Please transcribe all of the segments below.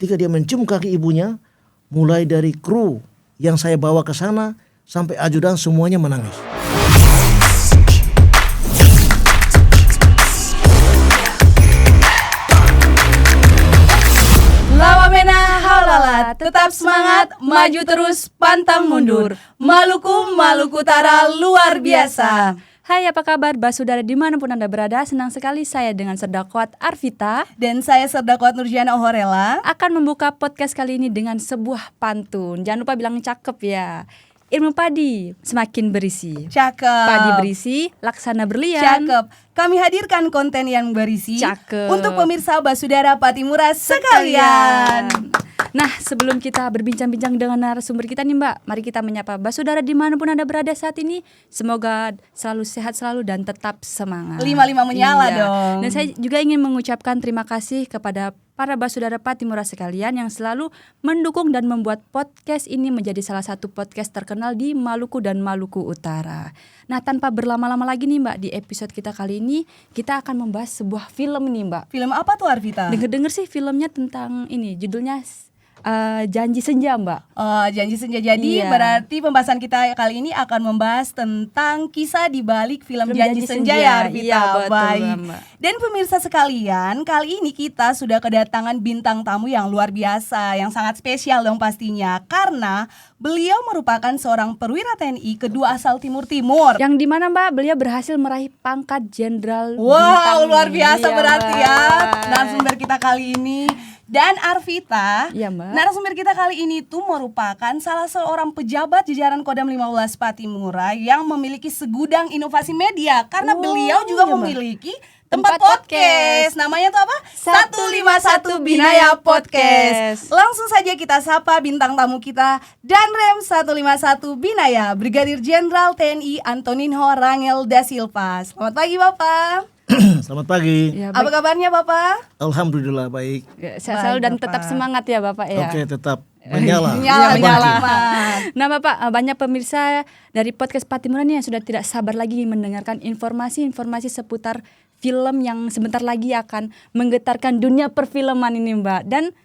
ketika dia mencium kaki ibunya, mulai dari kru yang saya bawa ke sana sampai ajudan semuanya menangis. Lawamena halala, tetap semangat, maju terus, pantang mundur. Maluku, Maluku Utara luar biasa. Hai, apa kabar Basudara dimanapun Anda berada? Senang sekali saya dengan Serdakwat Arvita Dan saya Serdakwat Nurjana Ohorela akan membuka podcast kali ini dengan sebuah pantun. Jangan lupa bilang cakep ya. Ilmu padi semakin berisi. Cakep. Padi berisi, laksana berlian. Cakep. Kami hadirkan konten yang berisi Cakep. untuk pemirsa Basudara Patimura sekalian. Nah, sebelum kita berbincang-bincang dengan narasumber kita nih Mbak, mari kita menyapa Basudara dimanapun Anda berada saat ini. Semoga selalu sehat selalu dan tetap semangat. 5-5 menyala Iya. dong. Dan saya juga ingin mengucapkan terima kasih kepada para Basudara Patimura sekalian yang selalu mendukung dan membuat podcast ini menjadi salah satu podcast terkenal di Maluku dan Maluku Utara. Nah, tanpa berlama-lama lagi nih Mbak, di episode kita kali ini kita akan membahas sebuah film nih Mbak. Film apa tuh Arvita? Dengar-dengar sih filmnya tentang ini, judulnya Janji Senja Mbak. Janji Senja. Jadi Iya. berarti pembahasan kita kali ini akan membahas tentang kisah di balik film Janji Senja ya Arvita. Iya, betul, Baik. Mbak. Dan pemirsa sekalian, kali ini kita sudah kedatangan bintang tamu yang luar biasa, yang sangat spesial dong pastinya, karena beliau merupakan seorang perwira TNI kedua asal Timur-Timur. Yang dimana Mbak beliau berhasil meraih pangkat jenderal. Wow, bintang. luar biasa Iya, berarti ya Mbak. narasumber kita kali ini. Dan Arvita, Iya, Mbak. narasumber kita kali ini tuh merupakan salah seorang pejabat jajaran Kodam 15 Patimura yang memiliki segudang inovasi media karena beliau juga iya, Mbak. memiliki tempat Tempat podcast. Namanya tuh apa? 151 Binaya Podcast. Langsung saja kita sapa bintang tamu kita, Danrem 151 Binaya, Brigadir Jenderal TNI Antoninho Rangel da Silva. Selamat pagi Bapak. Selamat pagi. Ya, Apa kabarnya Bapak? Alhamdulillah baik. Sehat selalu Baik, dan Bapak. tetap semangat ya Bapak ya. Oke, tetap menyala. Menyala. Nah Bapak, banyak pemirsa dari podcast Patimura nih yang sudah tidak sabar lagi mendengarkan informasi-informasi seputar film yang sebentar lagi akan menggetarkan dunia perfilman ini Mbak. Dan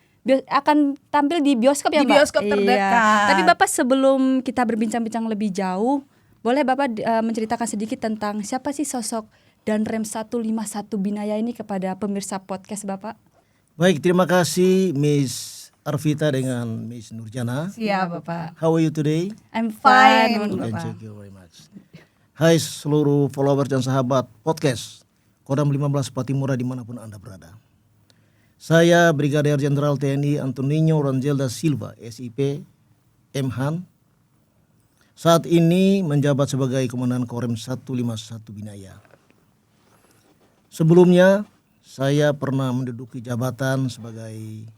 akan tampil di bioskop ya Di Mbak? bioskop terdekat. Iya. Tapi Bapak sebelum kita berbincang-bincang lebih jauh, boleh Bapak menceritakan sedikit tentang siapa sih sosok Danrem 151 Binaya ini kepada pemirsa podcast Bapak? Baik, terima kasih Miss Arvita dengan Miss Nurjana. Siap Bapak. How are you today? I'm Fine, fine. Okay, Bapak. thank you very much. Hai seluruh followers dan sahabat podcast Kodam 15 Patimura dimanapun Anda berada. Saya Brigadir Jenderal TNI Antoninho Rangel da Silva, SIP, MHAN. Saat ini menjabat sebagai Komandan Korem 151 Binaya. Sebelumnya saya pernah menduduki jabatan sebagai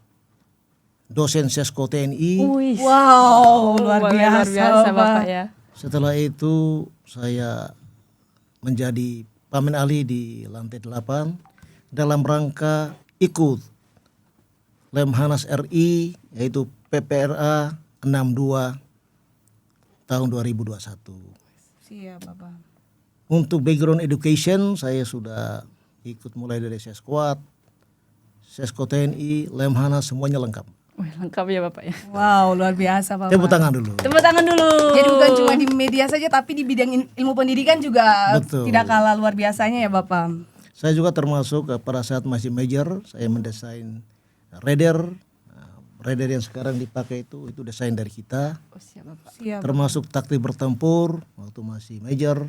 dosen Sesko TNI. Wih. Wow, luar biasa, Bapak. Bapak ya. Setelah itu saya menjadi Pamen Ali di lantai 8 dalam rangka ikut Lemhanas RI yaitu PPRA 62 tahun 2021. Siap Bapak. Untuk background education saya sudah ikut mulai dari Sesquad, Sesko TNI, Lemhanas semuanya lengkap. Wih, lengkap ya Bapak ya. Wow, luar biasa Bapak. Tepuk tangan dulu. Tepuk tangan dulu. Jadi bukan cuma di media saja tapi di bidang ilmu pendidikan juga Betul. tidak kalah luar biasanya ya Bapak. Saya juga termasuk pada saat masih major, saya mendesain radar. Radar yang sekarang dipakai itu desain dari kita. Oh, siap Bapak. Siap. Termasuk taktik bertempur waktu masih major.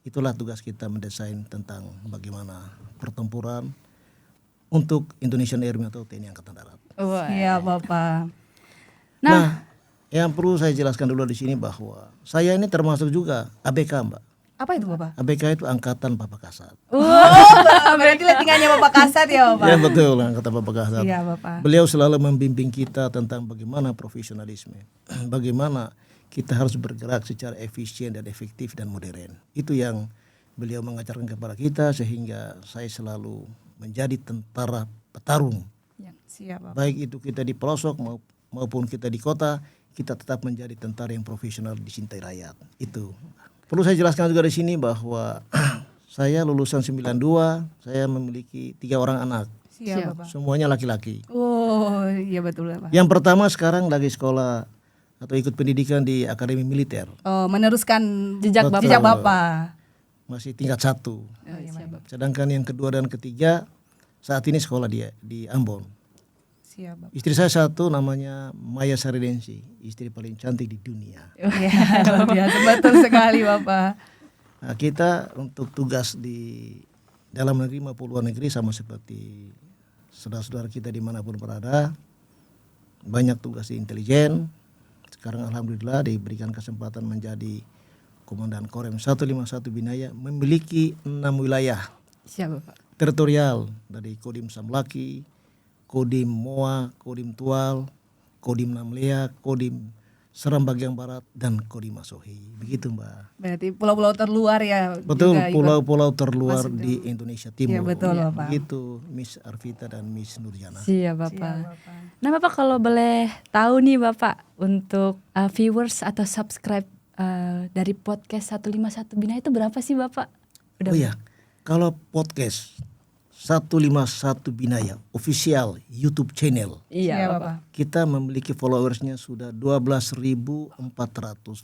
Itulah tugas kita mendesain tentang bagaimana pertempuran untuk Indonesian Army atau TNI Angkatan Darat. Wah. Siap Bapak. Nah, yang perlu saya jelaskan dulu di sini bahwa saya ini termasuk juga ABK, Mbak. Apa itu Bapak? ABK itu Angkatan Bapak Kasat. Berarti lettingannya Bapak Kasat ya Bapak. Ya betul, Angkatan Bapak Kasat. Iya Bapak. Beliau selalu membimbing kita tentang bagaimana profesionalisme, bagaimana kita harus bergerak secara efisien dan efektif dan modern. Itu yang beliau mengajarkan kepada kita sehingga saya selalu menjadi tentara petarung. Ya, siap Bapak. Baik itu kita di pelosok maupun kita di kota, kita tetap menjadi tentara yang profesional dicintai rakyat. Itu. Perlu saya jelaskan juga di sini bahwa saya lulusan 92, saya memiliki 3 orang anak. Siap Bapak. Semuanya laki-laki. Oh Iya betul Bapak. Yang pertama sekarang lagi sekolah atau ikut pendidikan di Akademi Militer. Oh, meneruskan Jejak Bapak. Jejak Bapak. Masih tingkat 1. Iya, Bapak. Sedangkan yang kedua dan ketiga saat ini sekolah di Ambon. Siap Bapak. Istri saya satu namanya Maya Saridensi, istri paling cantik di dunia. Iya, luar biasa betul sekali Bapak. Nah, kita untuk tugas di dalam negeri maupun luar negeri sama seperti saudara-saudara kita dimanapun berada, banyak tugas di intelijen. Sekarang alhamdulillah diberikan kesempatan menjadi Komandan Korem 151 Binaya, memiliki 6 wilayah Siap Bapak. teritorial dari Kodim Samlaki, Kodim Moa, Kodim Tual, Kodim Namlea, Kodim Seram bagian barat, dan Kodim Masohi. Begitu Mbak. Berarti pulau-pulau terluar ya. Betul, juga ikut. pulau-pulau terluar masuk di Indonesia Timur. Iya, betul, Bapak. Begitu Miss Arvita dan Miss Nurjana. Siap Bapak. Nah Bapak kalau boleh tahu nih Bapak, untuk viewers atau subscribe dari podcast 151 Binaya itu berapa sih Bapak? Oh iya, kalau podcast 151 Binaya official YouTube channel, Iya Bapak. kita memiliki followersnya sudah 12.400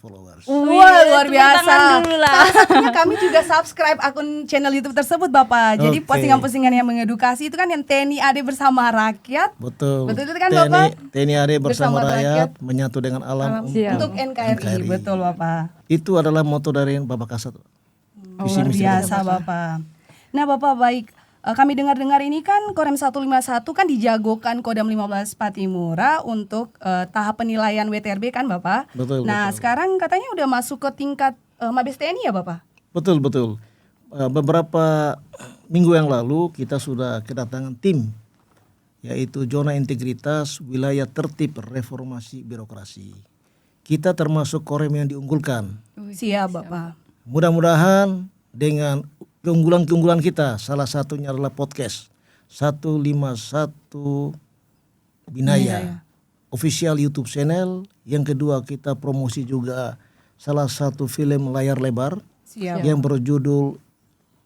followers. Wah, luar tepuk biasa. tangan dulu lah. Salah satunya kami juga subscribe akun channel YouTube tersebut Bapak. Jadi Oke. postingan-postingan yang mengedukasi itu kan yang TNI AD bersama rakyat. Betul. Betul itu kan, Bapak? TNI AD bersama Bersama rakyat menyatu dengan alam Siap. Untuk NKRI. Betul Bapak. Itu adalah moto dari Bapak Kasat. Visi Luar misi biasa Bapak. Nah Bapak baik, kami dengar-dengar ini kan Korem 151 kan dijagokan Kodam 15 Patimura untuk tahap penilaian WTRB kan Bapak. Betul, Nah betul. sekarang katanya udah masuk ke tingkat Mabes TNI ya Bapak? Betul, betul. Beberapa minggu yang lalu kita sudah kedatangan tim, yaitu Zona Integritas Wilayah Tertib Reformasi Birokrasi. Kita termasuk Korem yang diunggulkan. Siap Bapak. Mudah-mudahan dengan keunggulan-keunggulan kita, salah satunya adalah podcast 151 Binaya, official YouTube channel. Yang kedua kita promosi juga salah satu film layar lebar Siap. yang berjudul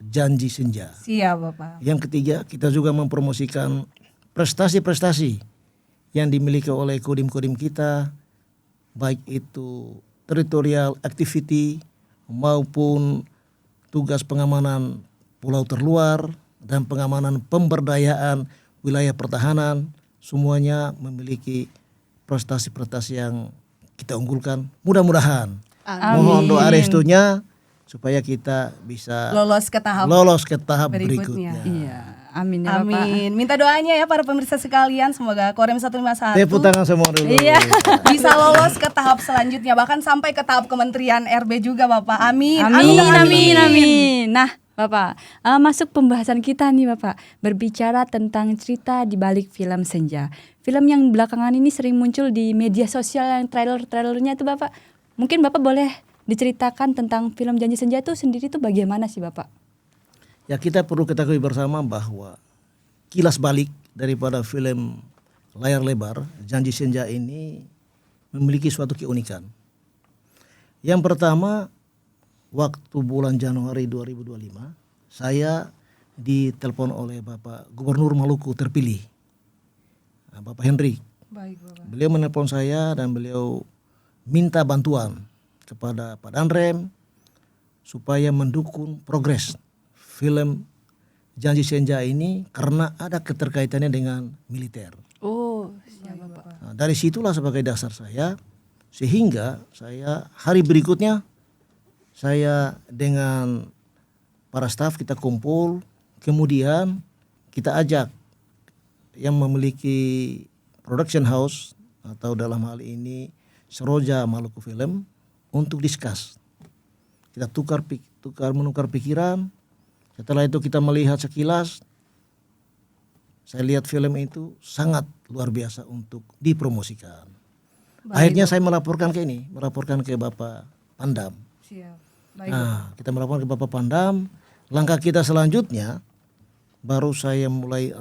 Janji Senja. Siap Bapak. Yang ketiga kita juga mempromosikan prestasi-prestasi yang dimiliki oleh kodim-kodim kita, baik itu territorial activity maupun tugas pengamanan pulau terluar dan pengamanan pemberdayaan wilayah pertahanan, semuanya memiliki prestasi-prestasi yang kita unggulkan. Mudah-mudahan. Mohon doa restunya supaya kita bisa Lolos ke tahap lolos ke tahap berikutnya. berikutnya. Iya, amin ya Bapak. Amin. Minta doanya ya para pemirsa sekalian, semoga Korem 151 Tepuk tangan semua dulu. Iya. bisa lolos ke tahap selanjutnya, bahkan sampai ke tahap Kementerian RB juga Bapak. Amin. Amin. Nah, Bapak, masuk pembahasan kita nih Bapak, berbicara tentang cerita di balik film Senja. Film yang belakangan ini sering muncul di media sosial, yang trailer-trailernya itu Bapak. Mungkin Bapak boleh diceritakan tentang film Janji Senja itu sendiri itu bagaimana sih Bapak? Ya, kita perlu ketahui bersama bahwa kilas balik daripada film layar lebar Janji Senja ini memiliki suatu keunikan. Yang pertama, waktu bulan Januari 2025 saya ditelepon oleh Bapak Gubernur Maluku terpilih, Bapak Henry. Baik Bapak. Beliau menelpon saya dan beliau minta bantuan kepada Pak Danrem supaya mendukung progres film Janji Senja ini karena ada keterkaitannya dengan militer. Oh, siap Bapak. Nah, dari situlah sebagai dasar saya, sehingga saya hari berikutnya saya dengan para staf kita kumpul, kemudian kita ajak yang memiliki production house atau dalam hal ini Seroja Maluku Film untuk discuss. Kita menukar pikiran. Setelah itu kita melihat sekilas, saya lihat film itu sangat luar biasa untuk dipromosikan. Akhirnya saya melaporkan ke Bapak Pandam. Siap. Baik. Nah, kita melaporkan ke Bapak Pandam. Langkah kita selanjutnya baru saya mulai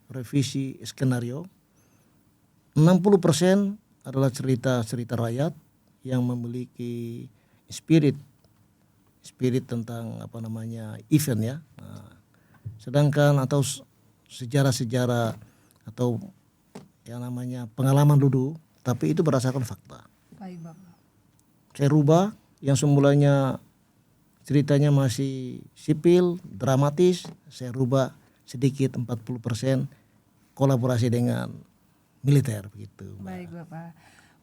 revisi skenario. 60% adalah cerita rakyat yang memiliki spirit tentang event ya. Nah, sedangkan atau sejarah-sejarah atau yang namanya pengalaman dulu, tapi itu berdasarkan fakta. Baik Bapak. Saya rubah yang semulanya ceritanya masih sipil, dramatis, saya rubah sedikit 40% kolaborasi dengan militer begitu. Baik Bapak.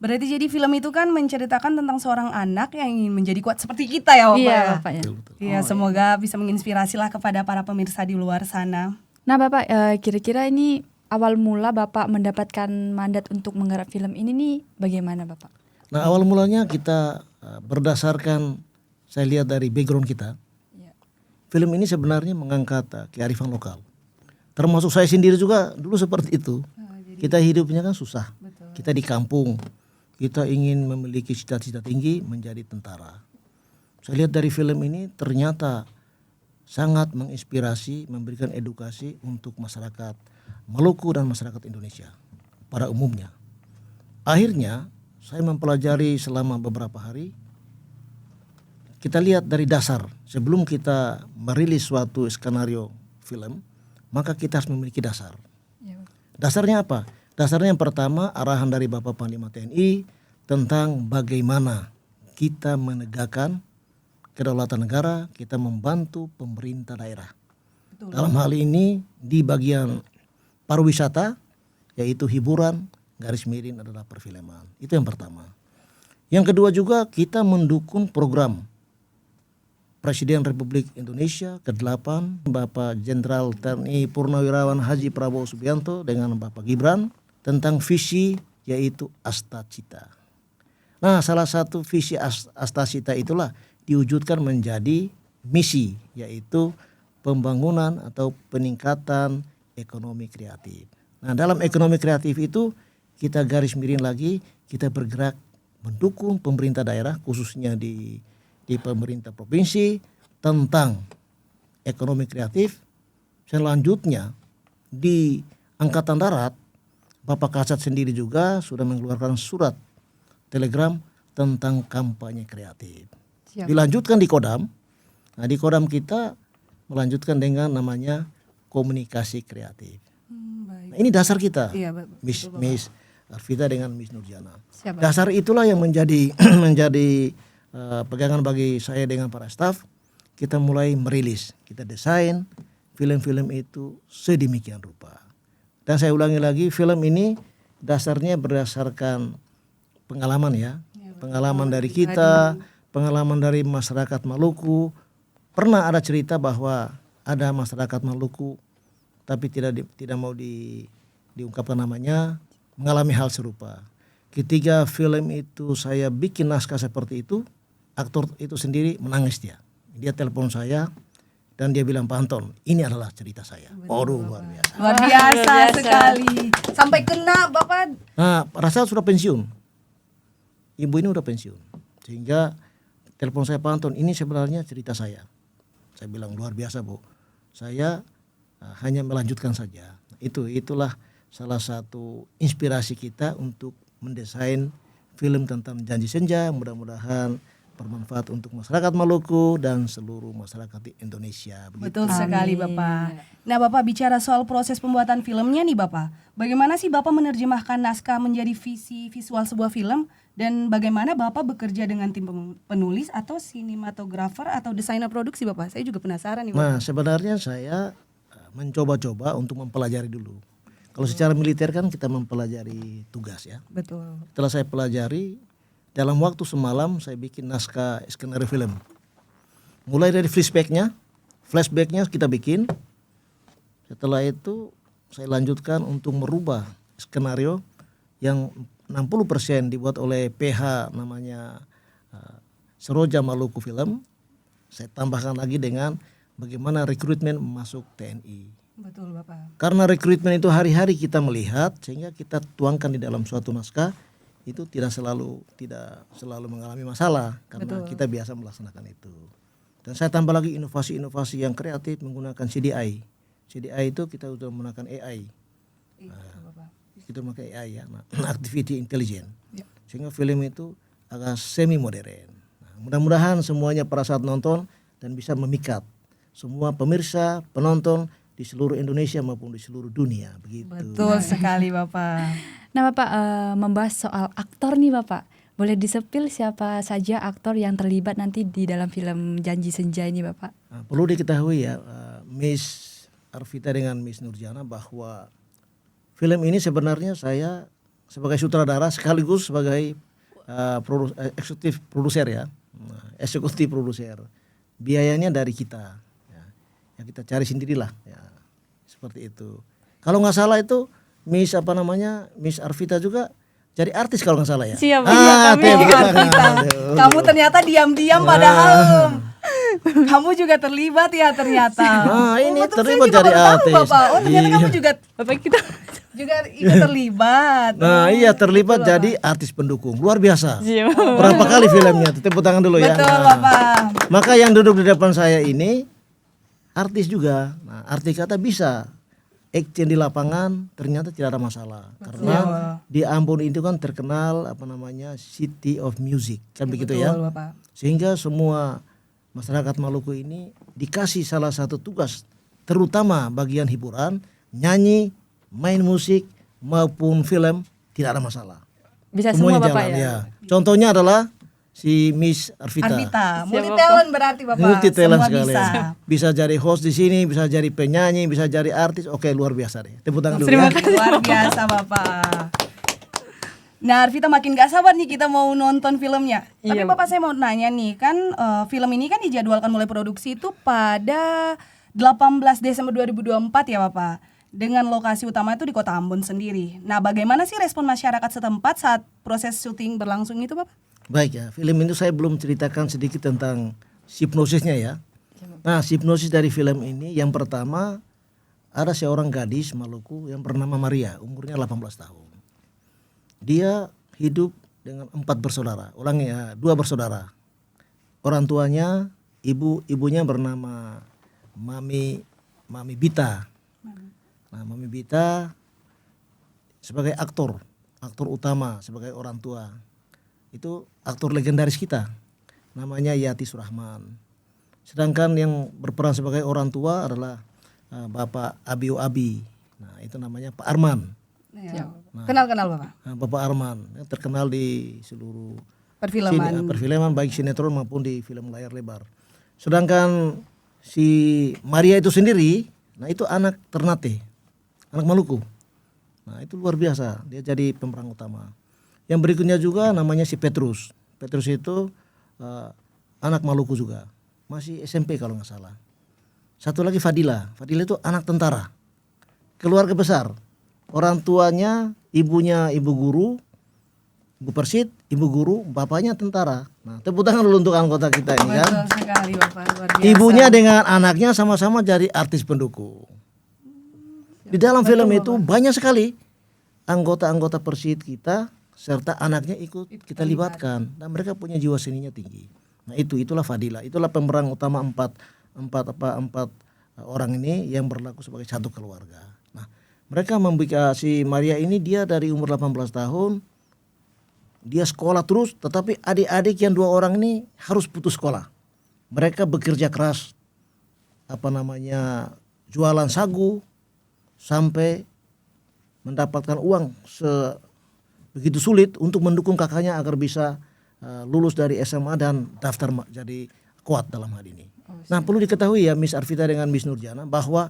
Berarti jadi film itu kan menceritakan tentang seorang anak yang ingin menjadi kuat seperti kita ya Bapak. Iya ya? Bapak ya. Betul. Iya, semoga bisa menginspirasilah kepada para pemirsa di luar sana. Nah Bapak, kira-kira ini awal mula Bapak mendapatkan mandat untuk menggarap film ini nih bagaimana Bapak? Nah awal mulanya kita berdasarkan saya lihat dari background kita, Iya. film ini sebenarnya mengangkat kearifan lokal. Termasuk saya sendiri juga dulu seperti itu. Kita hidupnya kan susah. Betul. Kita di kampung, kita ingin memiliki cita-cita tinggi menjadi tentara. Saya lihat dari film ini ternyata sangat menginspirasi, memberikan edukasi untuk masyarakat Maluku dan masyarakat Indonesia pada umumnya. Akhirnya saya mempelajari selama beberapa hari. Kita lihat dari dasar, sebelum kita merilis suatu skenario film, maka kita harus memiliki dasar. Iya, Bapak. Dasarnya apa? Dasarnya yang pertama arahan dari Bapak Panglima TNI tentang bagaimana kita menegakkan kedaulatan negara, kita membantu pemerintah daerah. Betul. Dalam hal ini di bagian pariwisata, yaitu hiburan, garis miring adalah perfilman. Itu yang pertama. Yang kedua juga kita mendukung program Presiden Republik Indonesia ke-8 Bapak Jenderal TNI Purnawirawan Haji Prabowo Subianto dengan Bapak Gibran tentang visi yaitu Astacita. Nah, salah satu visi Astacita itulah diwujudkan menjadi misi yaitu pembangunan atau peningkatan ekonomi kreatif. Nah, dalam ekonomi kreatif itu kita garis miring lagi, kita bergerak mendukung pemerintah daerah khususnya di pemerintah provinsi tentang ekonomi kreatif. Selanjutnya di Angkatan Darat, Bapak Kasat sendiri juga sudah mengeluarkan surat telegram tentang kampanye kreatif. Siap. Dilanjutkan di Kodam. Nah, di Kodam kita melanjutkan dengan namanya komunikasi kreatif. Baik. Nah, ini dasar kita. Iya, Bapak. Miss Arvita dengan Miss Nurjana. Siap, Bapak. Dasar itulah yang menjadi pegangan bagi saya dengan para staf. Kita mulai merilis, kita desain film-film itu sedemikian rupa. Dan saya ulangi lagi, film ini dasarnya berdasarkan pengalaman ya, pengalaman dari kita, pengalaman dari masyarakat Maluku. Pernah ada cerita bahwa ada masyarakat Maluku, tapi tidak mau diungkapkan namanya, mengalami hal serupa. Ketika film itu saya bikin naskah seperti itu, aktor itu sendiri menangis dia. Dia telepon saya dan dia bilang, Pak Anton, ini adalah cerita saya. Waduh, luar biasa. Luar biasa sekali. Sampai kena Bapak. Nah, rasa sudah pensiun. Ibu ini udah pensiun. Sehingga telepon saya, Pak Anton, ini sebenarnya cerita saya. Saya bilang, luar biasa, Bu. Saya hanya melanjutkan saja. Itulah salah satu inspirasi kita untuk mendesain film tentang Janji Senja. Mudah-mudahan bermanfaat untuk masyarakat Maluku dan seluruh masyarakat di Indonesia. Begitu. Betul sekali Bapak. Nah Bapak, bicara soal proses pembuatan filmnya nih Bapak, bagaimana sih Bapak menerjemahkan naskah menjadi visi visual sebuah film, dan bagaimana Bapak bekerja dengan tim penulis atau sinematografer atau desainer produksi Bapak? Saya juga penasaran nih Bapak. Nah, sebenarnya saya mencoba-coba untuk mempelajari dulu. Kalau secara militer kan kita mempelajari tugas ya. Betul. Setelah saya pelajari, dalam waktu semalam saya bikin naskah skenario film. Mulai dari flashbacknya kita bikin. Setelah itu saya lanjutkan untuk merubah skenario yang 60% dibuat oleh PH namanya Seroja Maluku Film. Saya tambahkan lagi dengan bagaimana rekrutmen masuk TNI. Betul Bapak. Karena rekrutmen itu hari-hari kita melihat, sehingga kita tuangkan di dalam suatu naskah. Itu tidak selalu mengalami masalah karena Betul. kita biasa melaksanakan itu. Dan saya tambah lagi inovasi-inovasi yang kreatif menggunakan CDI. CDI itu kita sudah menggunakan AI. Kita memakai AI ya, activity intelligence. Ya. Sehingga film itu agak semi modern. Nah, mudah-mudahan semuanya pada saat nonton dan bisa memikat semua pemirsa, penonton di seluruh Indonesia maupun di seluruh dunia begitu. Betul sekali Bapak. Nah Bapak, membahas soal aktor nih Bapak, boleh disepil siapa saja aktor yang terlibat nanti di dalam film Janji Senja ini Bapak? Nah, perlu diketahui ya, Miss Arvita dengan Miss Nurjana, bahwa film ini sebenarnya saya sebagai sutradara sekaligus sebagai eksekutif produser ya. Eksekutif produser. Biayanya dari kita. Ya. Yang kita cari sendirilah ya. Seperti itu. Kalau nggak salah itu Miss Arvita juga jadi artis kalau nggak salah ya. Siap, Kami Arvita. Kamu ternyata diam-diam padahal kamu juga terlibat ya ternyata. Nah, ini betul, terlibat saya juga jadi baru tahu, artis. Bapak. Oh ternyata Iya. kamu juga Bapak kita ikut terlibat. Nah, Oh, iya terlibat betul, jadi artis pendukung. Luar biasa. Siap. Berapa kali filmnya? Tepuk tangan dulu ya. Betul Nah, Bapak. maka yang duduk di depan saya ini artis juga. Nah, arti kata bisa action di lapangan ternyata tidak ada masalah. Karena di Ambon itu kan terkenal City of Music kan begitu ya. Betul Bapak. Sehingga semua masyarakat Maluku ini dikasih salah satu tugas terutama bagian hiburan, nyanyi, main musik maupun film tidak ada masalah. Bisa semua Semuanya Bapak jalan, ya? Contohnya adalah si Miss Arvita. Multi talent berarti Bapak. Multi talent Semua sekali. bisa. Bisa jadi host di sini, bisa jadi penyanyi, bisa jadi artis. Oke, luar biasa deh. Tepuk tangan dulu Terima ya. kasih. Luar biasa Bapak. Nah Arvita makin gak sabar nih kita mau nonton filmnya. Tapi Iya. Bapak saya mau nanya nih kan film ini kan dijadwalkan mulai produksi itu pada 18 Desember 2024 ya Bapak. Dengan lokasi utama itu di Kota Ambon sendiri. Nah bagaimana sih respon masyarakat setempat saat proses syuting berlangsung itu Bapak? Baik ya, film itu saya belum ceritakan sedikit tentang hipnosisnya ya. Nah, hipnosis dari film ini yang pertama ada seorang gadis Maluku yang bernama Maria, umurnya 18 tahun. Dia hidup dengan 4 bersaudara, ulangi ya, 2 bersaudara. Orang tuanya, ibunya bernama Mami Bita. Nah, Mami Bita sebagai aktor utama, sebagai orang tua. Itu aktor legendaris kita, namanya Yati Surahman. Sedangkan yang berperan sebagai orang tua adalah Bapak Abio Abi. Nah, itu namanya Pak Arman. Ya. Kenal Bapak. Nah, Bapak Arman yang terkenal di seluruh Perfilman. baik sinetron maupun di film layar lebar. Sedangkan si Maria itu sendiri, nah itu anak Ternate, anak Maluku. Nah itu luar biasa, dia jadi pemeran utama. Yang berikutnya juga namanya si Petrus. Petrus itu anak Maluku juga, masih SMP kalau nggak salah. Satu lagi Fadila itu anak tentara, keluarga besar. Orang tuanya, ibunya ibu guru, ibu persit, ibu guru, bapaknya tentara. Nah, tepuk tangan dulu untuk anggota kita ini kan. Betul sekali Bapak, luar biasa. Ibunya dengan anaknya sama-sama jadi artis pendukung. Di dalam film itu banyak sekali anggota-anggota persit kita serta anaknya ikut kita libatkan dan mereka punya jiwa seninya tinggi. Nah, itulah Fadila, itulah pemeran utama empat orang ini yang berlaku sebagai satu keluarga. Nah, mereka membuat si Maria ini dia dari umur 18 tahun dia sekolah terus, tetapi adik-adik yang 2 orang ini harus putus sekolah. Mereka bekerja keras, jualan sagu sampai mendapatkan uang begitu sulit untuk mendukung kakaknya agar bisa lulus dari SMA dan daftar jadi kuat dalam hal ini. Nah perlu diketahui ya Miss Arvita dengan Miss Nurjana bahwa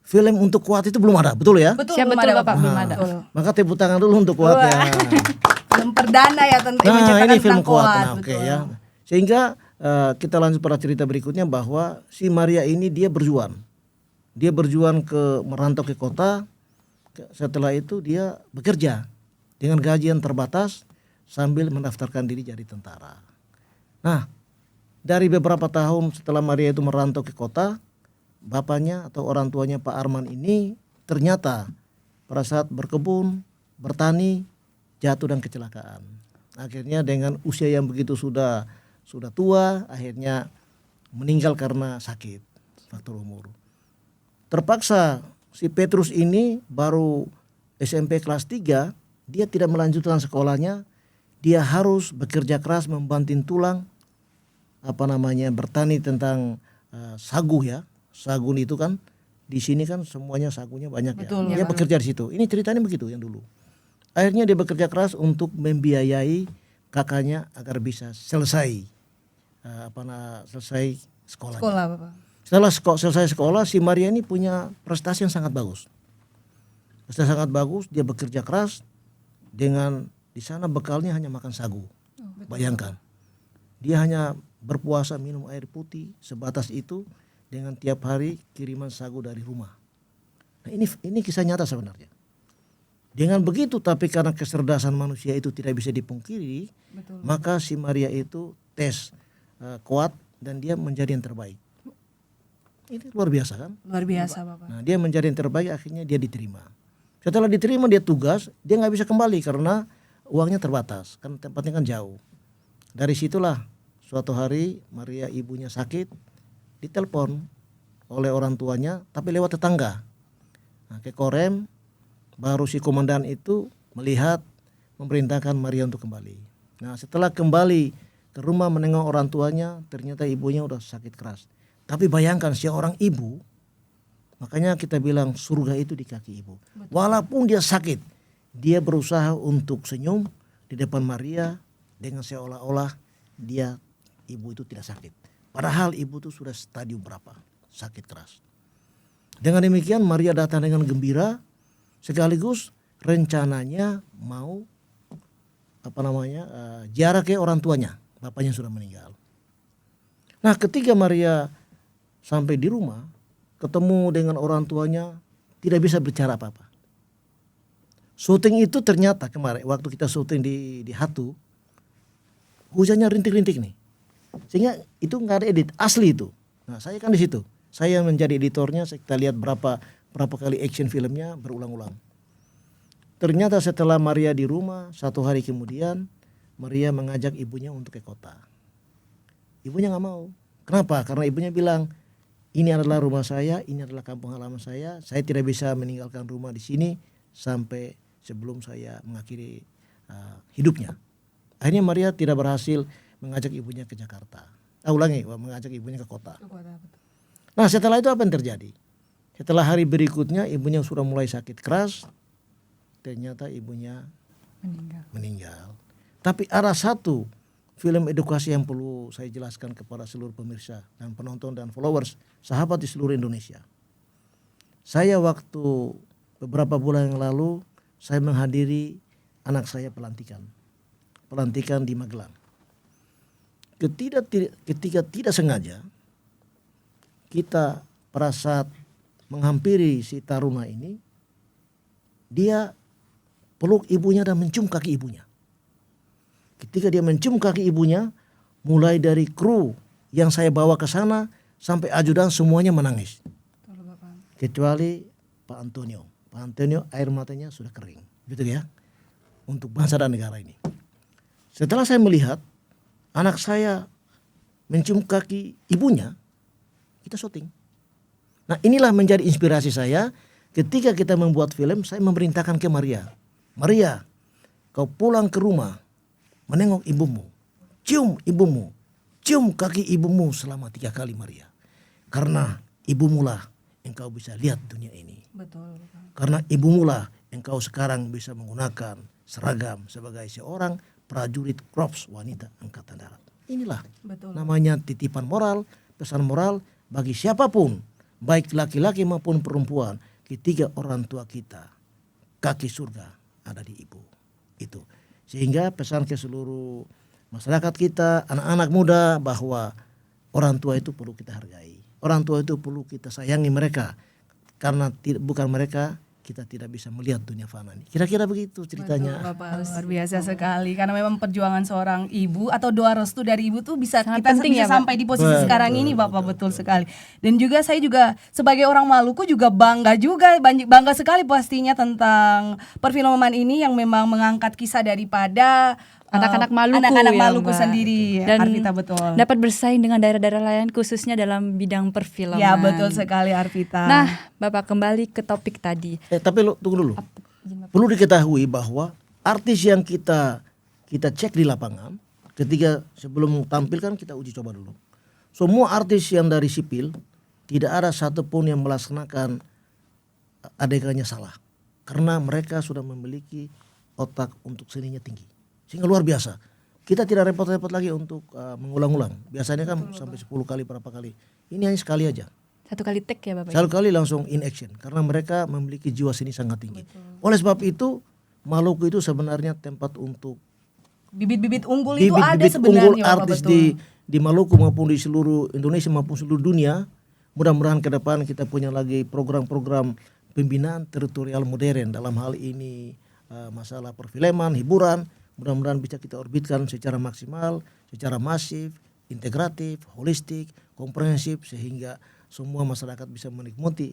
film untuk kuat itu belum ada, betul ya? Betul, Siap, belum betul, ada Bapak, belum Nah, ada. betul. Maka tepuk tangan dulu untuk kuatnya. Film perdana ya tentang Nah menceritakan ini film tentang kuat, kuat, nah, oke betul. ya. Sehingga kita lanjut pada cerita berikutnya bahwa si Maria ini dia berjuang merantau ke kota. Setelah itu dia bekerja dengan gaji yang terbatas sambil mendaftarkan diri jadi tentara. Nah dari beberapa tahun setelah Maria itu merantau ke kota, bapaknya atau orang tuanya Pak Arman ini ternyata pada saat berkebun, bertani, jatuh dan kecelakaan. Akhirnya dengan usia yang begitu sudah tua, akhirnya meninggal karena sakit, faktor umur. Terpaksa si Petrus ini baru SMP kelas 3, dia tidak melanjutkan sekolahnya, dia harus bekerja keras membanting tulang, bertani tentang sagu ya. Sagu itu kan di sini kan semuanya sagunya banyak. Betul, ya. Dia bekerja di situ. Ini ceritanya begitu yang dulu. Akhirnya dia bekerja keras untuk membiayai kakaknya agar bisa selesai selesai sekolahnya. Sekolah Bapak. Setelah selesai sekolah, si Maria ini punya prestasi yang sangat bagus. Prestasi sangat bagus, dia bekerja keras dengan di sana bekalnya hanya makan sagu. Bayangkan, dia hanya berpuasa minum air putih sebatas itu dengan tiap hari kiriman sagu dari rumah. Nah ini kisah nyata sebenarnya. Dengan begitu, tapi karena kecerdasan manusia itu tidak bisa dipungkiri, Betul. maka si Maria itu tes kuat dan dia menjadi yang terbaik. Ini luar biasa kan? Luar biasa Bapak. Nah dia menjadi yang terbaik, akhirnya dia diterima. Setelah diterima dia tugas, dia nggak bisa kembali karena uangnya terbatas, kan tempatnya kan jauh. Dari situlah suatu hari Maria ibunya sakit, ditelepon oleh orang tuanya tapi lewat tetangga. Nah, ke Korem, baru si komandan itu melihat memerintahkan Maria untuk kembali. Nah setelah kembali ke rumah menengok orang tuanya, ternyata ibunya udah sakit keras. Tapi bayangkan seorang ibu, makanya kita bilang surga itu di kaki ibu. Walaupun dia sakit, dia berusaha untuk senyum di depan Maria dengan seolah-olah ibu itu tidak sakit. Padahal ibu itu sudah stadium berapa, sakit keras. Dengan demikian Maria datang dengan gembira, sekaligus rencananya mau ziarah ke orang tuanya, bapaknya sudah meninggal. Nah ketika Maria sampai di rumah, ketemu dengan orang tuanya, tidak bisa bicara apa-apa. Syuting itu ternyata kemarin waktu kita syuting di Hatu, hujannya rintik-rintik nih, sehingga itu nggak ada edit asli itu. Nah saya kan di situ, saya menjadi editornya. Kita lihat berapa kali action filmnya berulang-ulang. Ternyata setelah Maria di rumah, 1 hari kemudian Maria mengajak ibunya untuk ke kota. Ibunya nggak mau. Kenapa? Karena ibunya bilang, ini adalah rumah saya, ini adalah kampung halaman saya tidak bisa meninggalkan rumah di sini sampai sebelum saya mengakhiri hidupnya. Akhirnya Maria tidak berhasil mengajak ibunya ke Jakarta. Mengajak ibunya ke kota. Nah setelah itu apa yang terjadi? Setelah hari berikutnya ibunya sudah mulai sakit keras, ternyata ibunya meninggal. Tapi ada satu film edukasi yang perlu saya jelaskan kepada seluruh pemirsa dan penonton dan followers sahabat di seluruh Indonesia. Saya waktu beberapa bulan yang lalu saya menghadiri anak saya pelantikan di Magelang. Ketika tidak sengaja kita pada saat menghampiri si taruna ini, dia peluk ibunya dan mencium kaki ibunya. Ketika dia mencium kaki ibunya, mulai dari kru yang saya bawa ke sana sampai ajudan semuanya menangis. Kecuali Pak Antonio. Pak Antonio air matanya sudah kering. Gitu ya. Untuk bangsa dan negara ini. Setelah saya melihat anak saya mencium kaki ibunya, kita syuting. Nah inilah menjadi inspirasi saya ketika kita membuat film. Saya memerintahkan ke Maria, kau pulang ke rumah, menengok ibumu, cium ibumu, cium kaki ibumu selama 3 kali Maria. Karena ibumulah engkau bisa lihat dunia ini. Betul. Karena ibumulah engkau sekarang bisa menggunakan seragam sebagai seorang prajurit korps wanita angkatan darat. Inilah namanya titipan moral, pesan moral bagi siapapun, baik laki-laki maupun perempuan. Ketika orang tua kita, kaki surga ada di ibu. Itu. Sehingga pesan ke seluruh masyarakat kita, anak-anak muda, bahwa orang tua itu perlu kita hargai. Orang tua itu perlu kita sayangi mereka. Karena bukan mereka, kita tidak bisa melihat dunia fana ini. Kira-kira begitu ceritanya. Betul, Bapak, luar biasa sekali. Karena memang perjuangan seorang ibu atau doa restu dari ibu tuh bisa sangat kita penting bisa ya, Pak. sampai di posisi sekarang ini, Bapak. Betul sekali. Dan juga saya juga sebagai orang Maluku juga bangga sekali pastinya tentang perfilman ini yang memang mengangkat kisah daripada anak-anak Maluku, anak-anak ya, Maluku Mbak. sendiri. Dan Arvita, betul. dapat bersaing dengan daerah-daerah lain khususnya dalam bidang perfilman. Ya, betul sekali, Arvita. Nah, Bapak, kembali ke topik tadi. Tapi tunggu dulu. Perlu diketahui bahwa artis yang kita cek di lapangan, ketika sebelum tampil kan kita uji coba dulu. Semua artis yang dari sipil, tidak ada satupun yang melaksanakan adegannya salah. Karena mereka sudah memiliki otak untuk seninya tinggi. Sehingga luar biasa. Kita tidak repot-repot lagi untuk mengulang-ulang. Biasanya kan sampai 10 kali berapa kali. Ini hanya sekali aja. Satu kali take ya Bapak? Satu kali langsung in action karena mereka memiliki jiwa seni sangat tinggi. Oleh sebab itu Maluku itu sebenarnya tempat untuk Bibit-bibit unggul itu ada bibit-bibit sebenarnya unggul Bapak, artis betul. di Maluku maupun di seluruh Indonesia maupun seluruh dunia. Mudah-mudahan ke depan kita punya lagi program-program pembinaan teritorial modern dalam hal ini masalah perfilman, hiburan. Mudah-mudahan bisa kita orbitkan secara maksimal, secara masif, integratif, holistik, komprehensif sehingga semua masyarakat bisa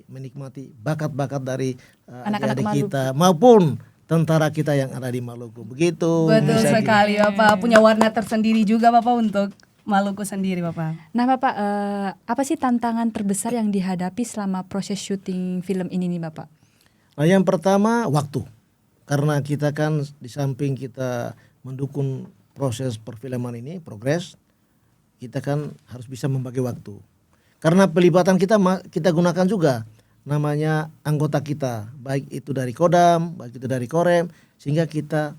menikmati bakat-bakat dari Anak-anak adik-adik Maluku. kita maupun tentara kita yang ada di Maluku. Begitu. Betul bisa sekali Bapak, punya warna tersendiri juga Bapak untuk Maluku sendiri Bapak. Nah Bapak, apa sih tantangan terbesar yang dihadapi selama proses syuting film ini nih Bapak? Nah, yang pertama waktu. Karena kita kan di samping kita mendukung proses perfilman ini, progres, kita kan harus bisa membagi waktu. Karena pelibatan kita gunakan juga namanya anggota kita, baik itu dari Kodam, baik itu dari Korem, sehingga kita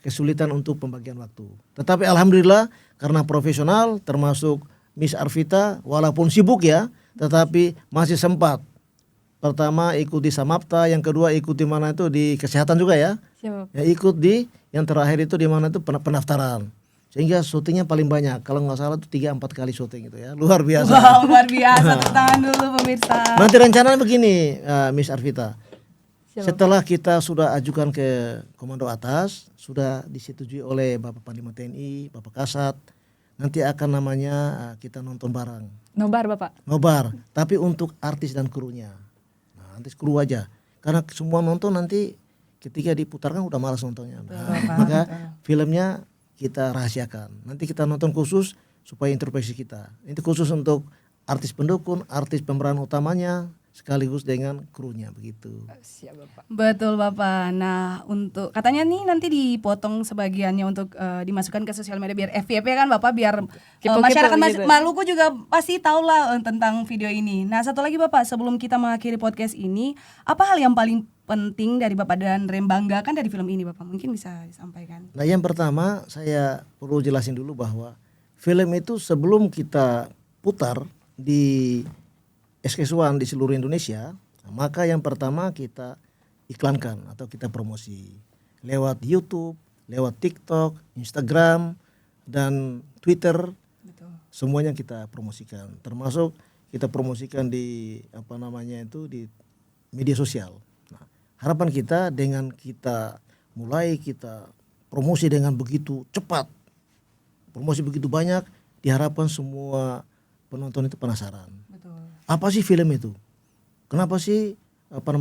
kesulitan untuk pembagian waktu. Tetapi alhamdulillah karena profesional termasuk Miss Arvita walaupun sibuk ya, tetapi masih sempat. Pertama ikut di Samapta, yang kedua ikut di mana itu di kesehatan juga ya. Siap. Ya ikut di yang terakhir itu di mana itu pendaftaran. Sehingga syutingnya paling banyak. Kalau nggak salah itu 3-4 kali syuting itu ya. Luar biasa. Wow, luar biasa. Tepuk tangan dulu pemirsa. Nanti rencananya begini Miss Arvita. Siap. Setelah kita sudah ajukan ke komando atas, sudah disetujui oleh Bapak Panglima TNI, Bapak Kasat, nanti akan namanya kita nonton bareng. Nobar Bapak? Nobar, tapi untuk artis dan krunya. Nah, nanti kru aja. Karena semua nonton nanti ketika diputarkan udah malas nontonnya. Nah, maka filmnya kita rahasiakan. Nanti kita nonton khusus supaya introspeksi kita. Ini khusus untuk artis pendukung, artis pemeran utamanya, sekaligus dengan krunya begitu. Siap Bapak. Betul Bapak. Nah untuk katanya nih nanti dipotong sebagiannya untuk dimasukkan ke sosial media biar FYP kan Bapak, biar Kepo-kepo masyarakat gitu. Maluku juga pasti tahu lah tentang video ini. Nah satu lagi Bapak, sebelum kita mengakhiri podcast ini, apa hal yang paling penting dari Bapak dan Rem banggakan dari film ini Bapak? Mungkin bisa disampaikan. Nah yang pertama saya perlu jelasin dulu bahwa film itu sebelum kita putar di SK1 di seluruh Indonesia, maka yang pertama kita iklankan atau kita promosi lewat YouTube, lewat TikTok, Instagram, dan Twitter. Betul. Semuanya kita promosikan, termasuk kita promosikan di di media sosial. Nah, harapan kita dengan kita promosi dengan begitu cepat, promosi begitu banyak, diharapkan semua penonton itu penasaran. Betul. Apa sih film itu? Kenapa sih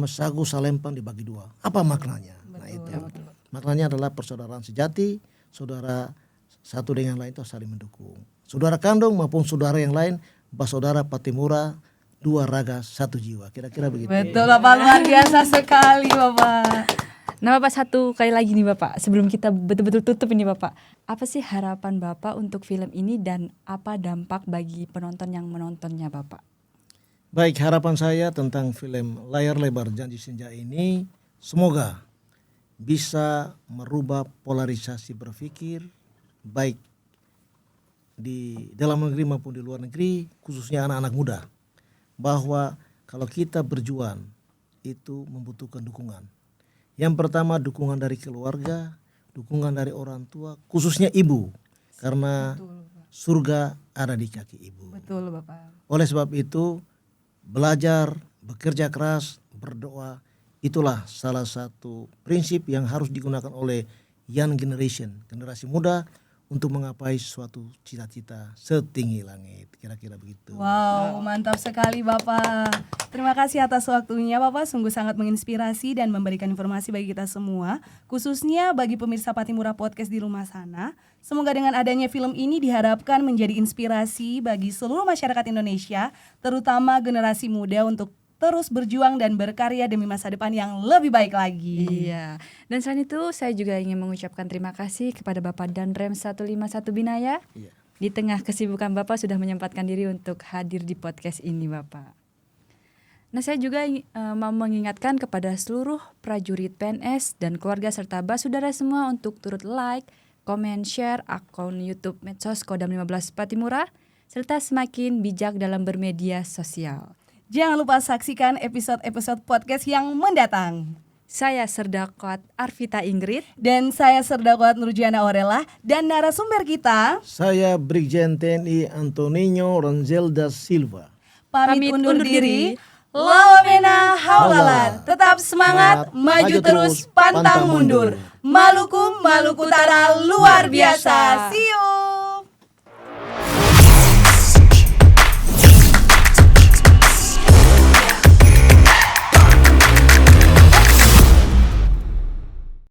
Sagu Salempang dibagi dua? Apa maknanya? Nah itu. Maknanya adalah persaudaraan sejati, saudara satu dengan lain itu saling mendukung. Saudara kandung maupun saudara yang lain, bersaudara Patimura, dua raga satu jiwa. Kira-kira begitu. Betul Bapak, luar biasa sekali Bapak. Nah Bapak, satu kali lagi nih Bapak, sebelum kita betul-betul tutup ini Bapak, apa sih harapan Bapak untuk film ini dan apa dampak bagi penonton yang menontonnya Bapak? Baik, harapan saya tentang film Layar Lebar Janji Senja ini semoga bisa merubah polarisasi berpikir baik di dalam negeri maupun di luar negeri, khususnya anak-anak muda, bahwa kalau kita berjuang itu membutuhkan dukungan. Yang pertama dukungan dari keluarga, dukungan dari orang tua, khususnya ibu, karena surga ada di kaki ibu. Betul Bapak. Oleh sebab itu belajar, bekerja keras, berdoa, itulah salah satu prinsip yang harus digunakan oleh young generation, generasi muda, untuk menggapai suatu cita-cita setinggi langit. Kira-kira begitu. Wow, mantap sekali Bapak. Terima kasih atas waktunya Bapak, sungguh sangat menginspirasi dan memberikan informasi bagi kita semua, khususnya bagi pemirsa Patimura Podcast di rumah sana. Semoga dengan adanya film ini diharapkan menjadi inspirasi bagi seluruh masyarakat Indonesia, terutama generasi muda untuk terus berjuang dan berkarya demi masa depan yang lebih baik lagi. Iya. Dan selain itu saya juga ingin mengucapkan terima kasih kepada Bapak Danrem 151 Binaya. Iya. Di tengah kesibukan Bapak sudah menyempatkan diri untuk hadir di podcast ini Bapak. Nah, saya juga mau mengingatkan kepada seluruh prajurit PNS dan keluarga serta basudara semua untuk turut like, komen, share akun YouTube Medsos Kodam 15 Patimura, serta semakin bijak dalam bermedia sosial. Jangan lupa saksikan episode-episode podcast yang mendatang. Saya Serdakot Arvita Ingrid. Dan saya Serdakot Nurjana Orela. Dan narasumber kita, Saya Brigjen TNI Antonio Rangel da Silva. pamit undur diri. Lawamena haulalan. Tetap semangat, maju terus, pantang mundur. Maluku Utara luar biasa. See